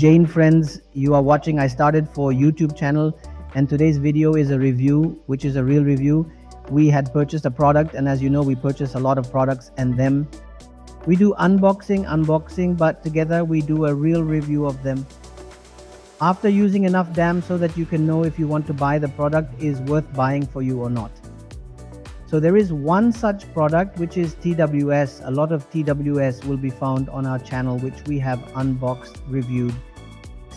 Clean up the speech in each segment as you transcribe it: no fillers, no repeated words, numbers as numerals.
Jain friends, you are watching I Started for YouTube channel, and today's video is a review, which is a real review. We had purchased a product, and as you know, we purchase a lot of products, and then we do unboxing, but together we do a real review of them after using enough DAM so that you can know if you want to buy the product is worth buying for you or not. So there is one such product, which is TWS. A lot of TWS will be found on our channel, which we have unboxed, reviewed.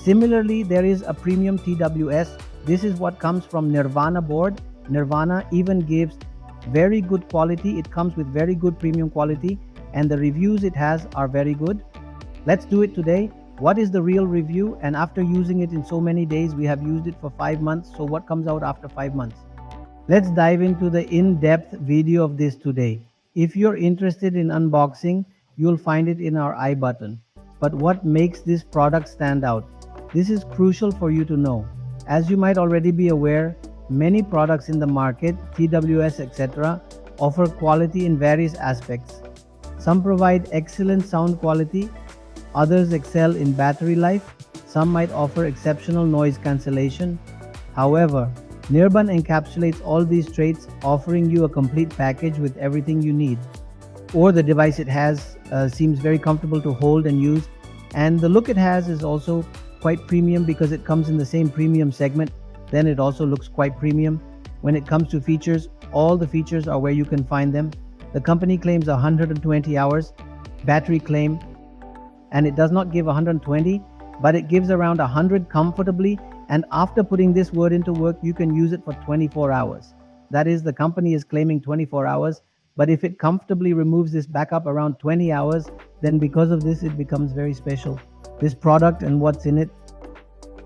Similarly, there is a premium TWS. This is what comes from Nirvana board. Nirvana even gives very good quality. It comes with very good premium quality, and the reviews it has are very good. Let's do it today. What is the real review? And after using it in so many days, we have used it for 5 months. So what comes out after 5 months? Let's dive into the in-depth video of this today. If you're interested in unboxing, you'll find it in our I button. But what makes this product stand out? This is crucial for you to know. As you might already be aware, many products in the market, TWS, etc., offer quality in various aspects. Some provide excellent sound quality, others excel in battery life, some might offer exceptional noise cancellation. However, Nirvana encapsulates all these traits, offering you a complete package with everything you need. Or the device it has seems very comfortable to hold and use, and the look it has is also quite premium because it comes in the same premium segment. Then it also looks quite premium. When it comes to features, all the features are where you can find them. The company claims 120 hours battery claim, and it does not give 120, but it gives around 100 comfortably. And after putting this word into work, you can use it for 24 hours. That is, the company is claiming 24 hours, but if it comfortably removes this backup around 20 hours, then because of this, it becomes very special. This product and what's in it,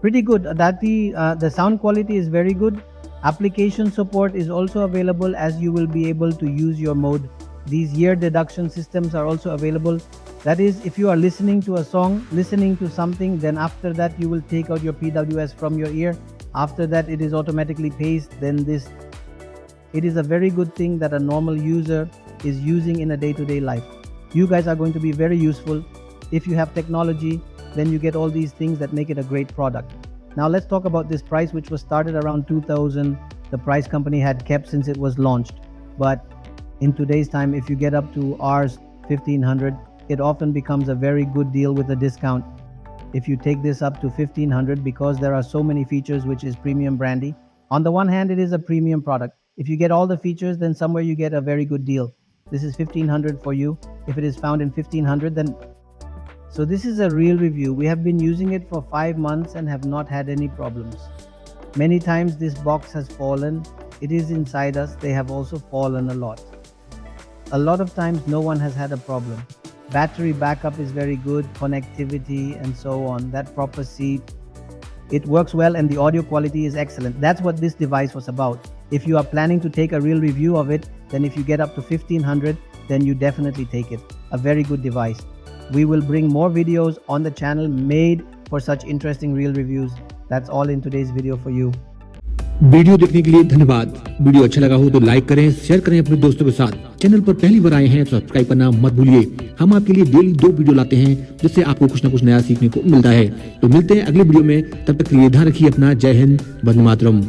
pretty good. The sound quality is very good. Application support is also available, as you will be able to use your mode. These ear deduction systems are also available. That is, if you are listening to a song, listening to something, then after that you will take out your PWS from your ear. After that it is automatically paced. Then it is a very good thing that a normal user is using in a day-to-day life. You guys are going to be very useful. If you have technology, then you get all these things that make it a great product. Now let's talk about this price, which was started around 2000. The price company had kept since it was launched. But in today's time, if you get up to ours 1500, it often becomes a very good deal with a discount. If you take this up to 1500, because there are so many features, which is premium brandy. On the one hand, it is a premium product. If you get all the features, then somewhere you get a very good deal. This is 1500 for you. If it is found in 1500, then so this is a real review. We have been using it for 5 months and have not had any problems. Many times this box has fallen. It is inside us. They have also fallen a lot. A lot of times no one has had a problem. Battery backup is very good, connectivity and so on. That proper seat, it works well, and the audio quality is excellent. That's what this device was about. If you are planning to take a real review of it, then if you get up to 1500, then you definitely take it. A very good device. We will bring more videos on the channel made for such interesting real reviews. That's all in today's video for you. Video देखने के लिए धन्यवाद। Video अच्छा लगा हो तो like करें, share करें अपने दोस्तों के साथ। चैनल पर पहली बार आए हैं तो सब्सक्राइब करना मत भूलिए। हम आपके लिए डेली 2 वीडियो लाते हैं, जिससे आपको कुछ न कुछ नया सीखने को मिलता है। तो मिलते हैं अगले वीडियो में, तब तक के लिए ध्यान रखिए अपना। जय हिंद, वंदे मातरम।